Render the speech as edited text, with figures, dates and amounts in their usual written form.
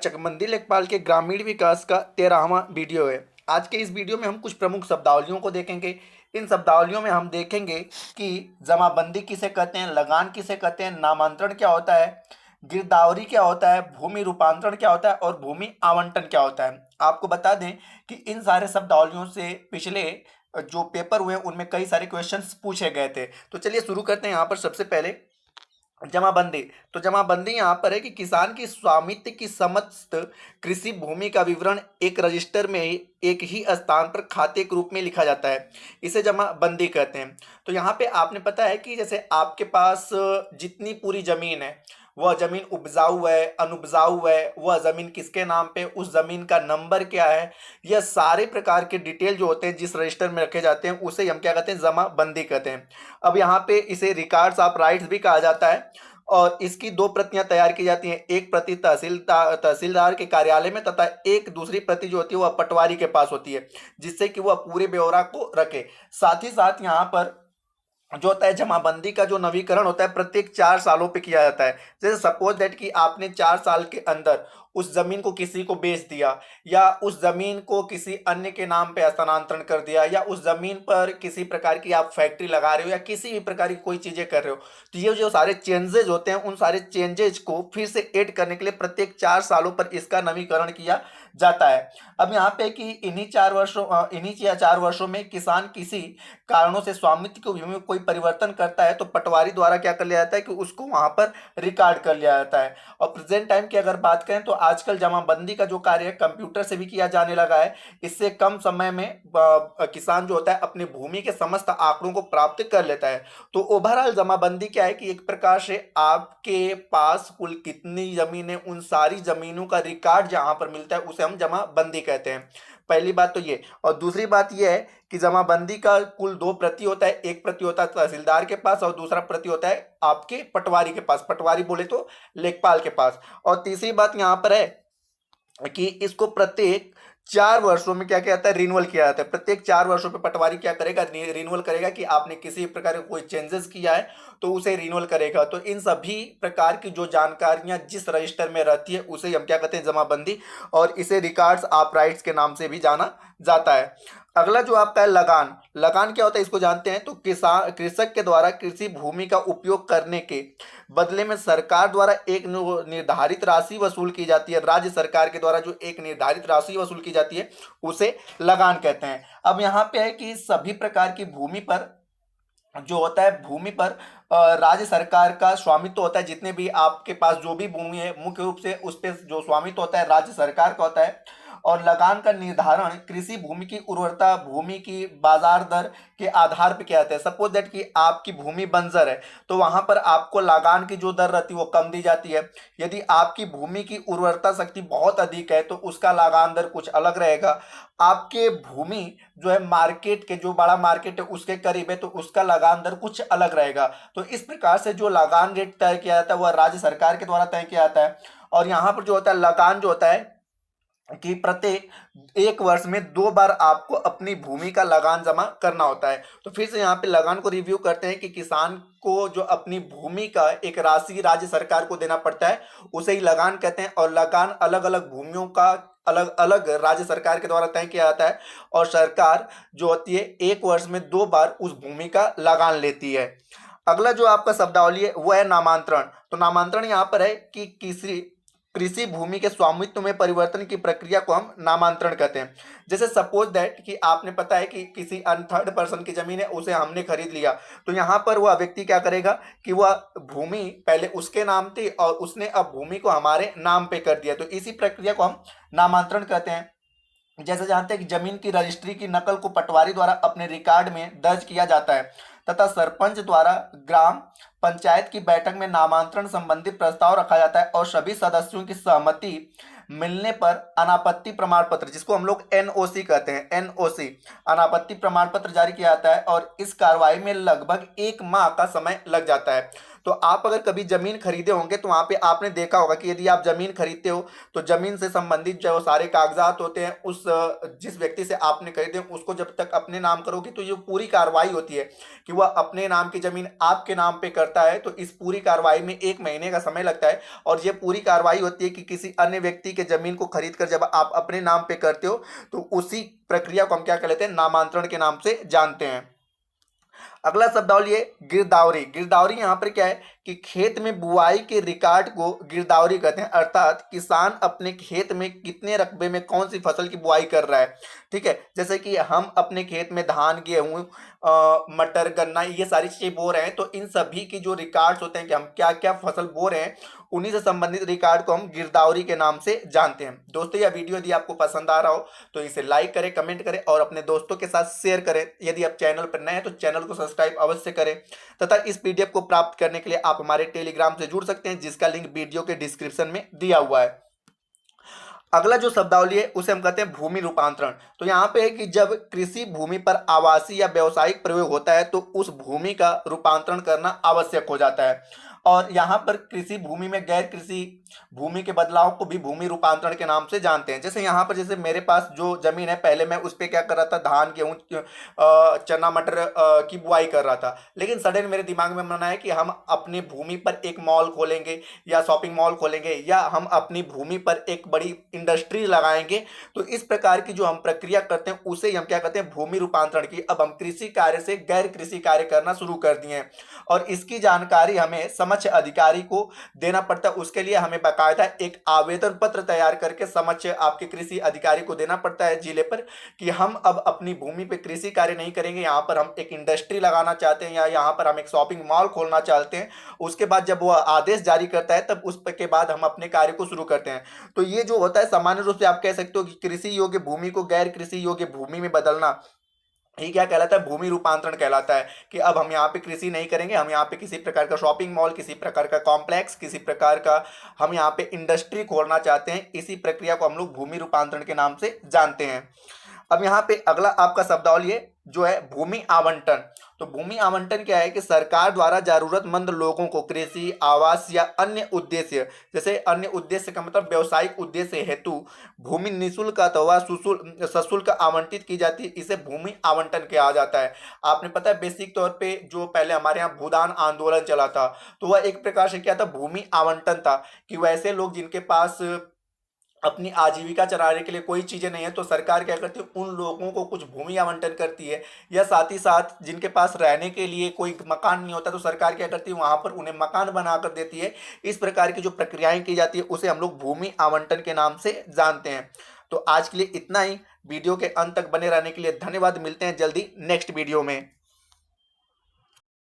चकमंदी लेखपाल के ग्रामीण विकास का 13वां वीडियो है। आज के इस वीडियो में हम कुछ प्रमुख शब्दावलियों को देखेंगे। इन शब्दावलियों में हम देखेंगे कि जमाबंदी किसे कहते हैं, लगान किसे कहते हैं, नामांतरण क्या होता है, गिरदावरी क्या होता है, भूमि रूपांतरण क्या होता है और भूमि आवंटन क्या होता है। आपको बता दें कि इन सारे शब्दावलियों से पिछले जो पेपर हुए उनमें कई सारे क्वेश्चंस पूछे गए थे। तो चलिए शुरू करते हैं। यहाँ पर सबसे पहले जमाबंदी। तो जमाबंदी यहाँ पर है कि किसान की स्वामित्व की समस्त कृषि भूमि का विवरण एक रजिस्टर में एक ही स्थान पर खाते के रूप में लिखा जाता है। इसे जमाबंदी कहते हैं। तो यहाँ पे आपने पता है कि जैसे आपके पास जितनी पूरी जमीन है, वह जमीन उपजाऊ है, अनुपजाऊ है, वह जमीन किसके नाम पे, उस जमीन का नंबर क्या है, यह सारे प्रकार के डिटेल जो होते हैं जिस रजिस्टर में रखे जाते हैं उसे हम क्या कहते हैं, जमाबंदी कहते हैं। अब यहाँ पे इसे रिकॉर्ड्स ऑफ राइट्स भी कहा जाता है और इसकी दो प्रतियां तैयार की जाती हैं। एक प्रति तहसीलदार के कार्यालय में तथा एक दूसरी प्रति जो होती है वह पटवारी के पास होती है, जिससे कि वह पूरे ब्यौरा को रखे। साथ ही साथ यहाँ पर जो होता है, जमाबंदी का जो नवीकरण होता है प्रत्येक 4 सालों पे किया जाता है। जैसे सपोज दैट कि आपने 4 साल के अंदर उस जमीन को किसी को बेच दिया, या उस जमीन को किसी अन्य के नाम पे हस्तांतरण कर दिया, या उस जमीन पर किसी प्रकार की आप फैक्ट्री लगा रहे हो या किसी भी प्रकार की कोई चीजें कर रहे हो, तो ये जो सारे चेंजेज होते हैं उन सारे चेंजेज को फिर से ऐड करने के लिए प्रत्येक 4 सालों पर इसका नवीकरण किया जाता है। अब यहाँ पे कि इन्हीं या 4 वर्षों में किसान किसी कारणों से स्वामित्व की भूमि में कोई परिवर्तन करता है तो पटवारी द्वारा क्या कर लिया जाता है कि उसको वहां पर रिकॉर्ड कर लिया जाता है। और प्रेजेंट टाइम की अगर बात करें तो आजकल जमाबंदी का जो कार्य है कंप्यूटर से भी किया जाने लगा है। इससे कम समय में किसान जो होता है अपनी भूमि के समस्त आंकड़ों को प्राप्त कर लेता है। तो ओवरऑल जमाबंदी क्या है कि एक प्रकार से आपके पास कुल कितनी जमीन है उन सारी जमीनों का रिकॉर्ड जहां पर मिलता है उसे हम जमाबंदी कहते हैं। पहली बात तो ये। और दूसरी बात ये है कि जमाबंदी का कुल 2 प्रति होता है। एक प्रति होता है तहसीलदार के पास और दूसरा प्रति होता है आपके पटवारी के पास, पटवारी बोले तो लेखपाल के पास। और तीसरी बात यहाँ पर है कि इसको प्रत्येक 4 वर्षों में क्या किया जाता है, रिन्यूअल किया जाता है। प्रत्येक 4 वर्षों पे पटवारी क्या करेगा, रिन्यूअल करेगा कि आपने किसी प्रकार का कोई चेंजेस किया है तो उसे रिन्यूअल करेगा। तो इन सभी प्रकार की जो जानकारियां जिस रजिस्टर में रहती है उसे हम क्या कहते हैं, जमाबंदी। और इसे रिकॉर्ड्स ऑफ राइट्स के नाम से भी जाना जाता है। अगला जो आपका है लगान। लगान क्या होता है इसको जानते हैं। तो किसान कृषक के द्वारा कृषि भूमि का उपयोग करने के बदले में सरकार द्वारा एक निर्धारित राशि वसूल की जाती है। राज्य सरकार के द्वारा जो एक निर्धारित राशि वसूल की जाती है उसे लगान कहते हैं। अब यहाँ पे है कि सभी प्रकार की भूमि पर जो होता है, भूमि पर राज्य सरकार का स्वामित्व होता है। जितने भी आपके पास जो भी भूमि है मुख्य रूप से उस पर जो स्वामित्व होता है राज्य सरकार का होता है। और लगान का निर्धारण कृषि भूमि की उर्वरता, भूमि की बाजार दर के आधार पर किया जाता है। सपोज दैट कि आपकी भूमि बंजर है तो वहां पर आपको लगान की जो दर रहती है वो कम दी जाती है। यदि आपकी भूमि की उर्वरता शक्ति बहुत अधिक है तो उसका लगान दर कुछ अलग रहेगा। आपके भूमि जो है मार्केट के, जो बड़ा मार्केट है उसके करीब है तो उसका लगान दर कुछ अलग रहेगा। तो इस प्रकार से जो लगान रेट तय किया जाता है वह राज्य सरकार के द्वारा तय किया जाता है। और यहाँ पर जो होता है लगान जो होता है कि प्रत्येक 1 वर्ष में 2 बार आपको अपनी भूमि का लगान जमा करना होता है। तो फिर से यहाँ पे लगान को रिव्यू करते हैं कि किसान को जो अपनी भूमि का एक राशि राज्य सरकार को देना पड़ता है उसे ही लगान कहते हैं। और लगान अलग अलग भूमियों का अलग अलग राज्य सरकार के द्वारा तय किया जाता है। और सरकार जो होती है 1 वर्ष में 2 बार उस भूमि का लगान लेती है। अगला जो आपका शब्दावली है वो है नामांतरण। तो नामांतरण यहाँ पर है कि किसी कृषि भूमि के स्वामित्व में परिवर्तन की प्रक्रिया को हम नामांतरण कहते हैं। जैसे सपोज दैट कि आपने पता है कि किसी थर्ड पर्सन की जमीन है उसे हमने खरीद लिया, तो यहाँ पर वह व्यक्ति क्या करेगा कि वह भूमि पहले उसके नाम थी और उसने अब भूमि को हमारे नाम पे कर दिया। तो इसी प्रक्रिया को हम नामांतरण कहते हैं। जैसे जानते हैं कि जमीन की रजिस्ट्री की नकल को पटवारी द्वारा अपने रिकॉर्ड में दर्ज किया जाता है तथा सरपंच द्वारा ग्राम पंचायत की बैठक में नामांतरण संबंधी प्रस्ताव रखा जाता है और सभी सदस्यों की सहमति मिलने पर अनापत्ति प्रमाण पत्र, जिसको हम लोग एनओसी कहते हैं, एनओसी अनापत्ति प्रमाण पत्र जारी किया जाता है। और इस कार्रवाई में लगभग 1 माह का समय लग जाता है। तो आप अगर कभी जमीन खरीदे होंगे तो वहां पे आपने देखा होगा कि यदि आप जमीन खरीदते हो तो जमीन से संबंधित जो सारे कागजात होते हैं उस जिस व्यक्ति से आपने खरीदे उसको जब तक अपने नाम करोगे तो ये पूरी कार्रवाई होती है कि वह अपने नाम की जमीन आपके नाम पे करता है। तो इस पूरी कार्रवाई में 1 महीने का समय लगता है और ये पूरी कार्रवाई होती है कि किसी अन्य व्यक्ति के जमीन को खरीद कर जब आप अपने नाम पे करते हो तो उसी प्रक्रिया को हम क्या कहते हैं, नामांतरण के नाम से जानते हैं। अगला शब्दावली है गिरदावरी। गिरदावरी यहाँ पर क्या है कि खेत में बुआई के रिकॉर्ड को गिरदावरी कहते हैं, अर्थात किसान अपने खेत में कितने रकबे में कौन सी फसल की बुआई कर रहा है। ठीक है, जैसे कि हम अपने खेत में धान, गेहूं, मटर, गन्ना ये सारी चीजें बो रहे हैं तो इन सभी की जो रिकॉर्ड्स होते हैं कि हम क्या क्या फसल बो रहे हैं उन्हीं से संबंधित रिकॉर्ड को हम गिरदावरी के नाम से जानते हैं। दोस्तों, यह वीडियो यदि आपको पसंद आ रहा हो तो इसे लाइक करें, कमेंट करें और अपने दोस्तों के साथ शेयर करें। यदि आप चैनल पर नए हैं तो चैनल को सब्सक्राइब अवश्य करें तथा इस पीडीएफ को प्राप्त करने के लिए आप हमारे टेलीग्राम से जुड़ सकते हैं जिसका लिंक वीडियो के डिस्क्रिप्शन में दिया हुआ है। अगला जो शब्दावली है उसे हम कहते हैं भूमि रूपांतरण। तो यहाँ पे है कि जब कृषि भूमि पर आवासीय या व्यावसायिक प्रयोग होता है तो उस भूमि का रूपांतरण करना आवश्यक हो जाता है। और यहाँ पर कृषि भूमि में गैर कृषि भूमि के बदलाव को भी भूमि रूपांतरण के नाम से जानते हैं। जैसे यहाँ पर जैसे मेरे पास जो जमीन है पहले मैं उस पर क्या कर रहा था, धान, गेहूं, चना मटर की बुआई कर रहा था, लेकिन सडन मेरे दिमाग में मन आया कि हम अपनी भूमि पर एक मॉल खोलेंगे या शॉपिंग मॉल खोलेंगे या हम अपनी भूमि पर एक बड़ी इंडस्ट्री लगाएंगे। तो इस प्रकार की जो हम प्रक्रिया करते हैं उसे हम क्या कहते हैं, भूमि रूपांतरण की। अब हम कृषि कार्य से गैर कृषि कार्य करना शुरू कर दिए हैं और इसकी जानकारी हमें समक्ष अधिकारी को देना पड़ता है। उसके लिए हमें बाकायदा एक आवेदन पत्र तैयार करके समक्ष आपके कृषि अधिकारी को देना पड़ता है जिले पर कि हम अब अपनी भूमि पे कृषि कार्य नहीं करेंगे, यहाँ पर हम एक इंडस्ट्री लगाना चाहते हैं या यहाँ पर हम एक शॉपिंग मॉल खोलना चाहते हैं। उसके बाद जब वो आदेश जारी करता है तब उस के बाद हम अपने कार्य को शुरू करते हैं। तो ये जो होता है सामान्य रूप से आप कह सकते हो कि कृषि योग्य भूमि को गैर कृषि योग्य भूमि में बदलना, ये क्या कहलाता है, भूमि रूपांतरण कहलाता है। कि अब हम यहाँ पे कृषि नहीं करेंगे, हम यहाँ पे किसी प्रकार का शॉपिंग मॉल, किसी प्रकार का कॉम्प्लेक्स, किसी प्रकार का हम यहाँ पे इंडस्ट्री खोलना चाहते हैं। इसी प्रक्रिया को हम लोग भूमि रूपांतरण के नाम से जानते हैं। अब यहाँ पे अगला आपका शब्दावली है जो है भूमि आवंटन। तो भूमि आवंटन क्या है कि सरकार द्वारा जरूरतमंद लोगों को कृषि, आवास या अन्य उद्देश्य, जैसे अन्य उद्देश्य का मतलब व्यवसायिक उद्देश्य हेतु भूमि निःशुल्क अथवा सशुल्क आवंटित की जाती है। इसे भूमि आवंटन किया जाता है। आपने पता है बेसिक तौर पे जो पहले हमारे यहाँ भूदान आंदोलन चला था तो वह एक प्रकार से क्या था, भूमि आवंटन था कि वैसे लोग जिनके पास अपनी आजीविका चलाने के लिए कोई चीजें नहीं है तो सरकार क्या करती है, उन लोगों को कुछ भूमि आवंटन करती है। या साथ ही साथ जिनके पास रहने के लिए कोई मकान नहीं होता तो सरकार क्या करती है, वहां पर उन्हें मकान बनाकर देती है। इस प्रकार की जो प्रक्रियाएं की जाती है उसे हम लोग भूमि आवंटन के नाम से जानते हैं। तो आज के लिए इतना ही। वीडियो के अंत तक बने रहने के लिए धन्यवाद। मिलते हैं जल्दी नेक्स्ट वीडियो में।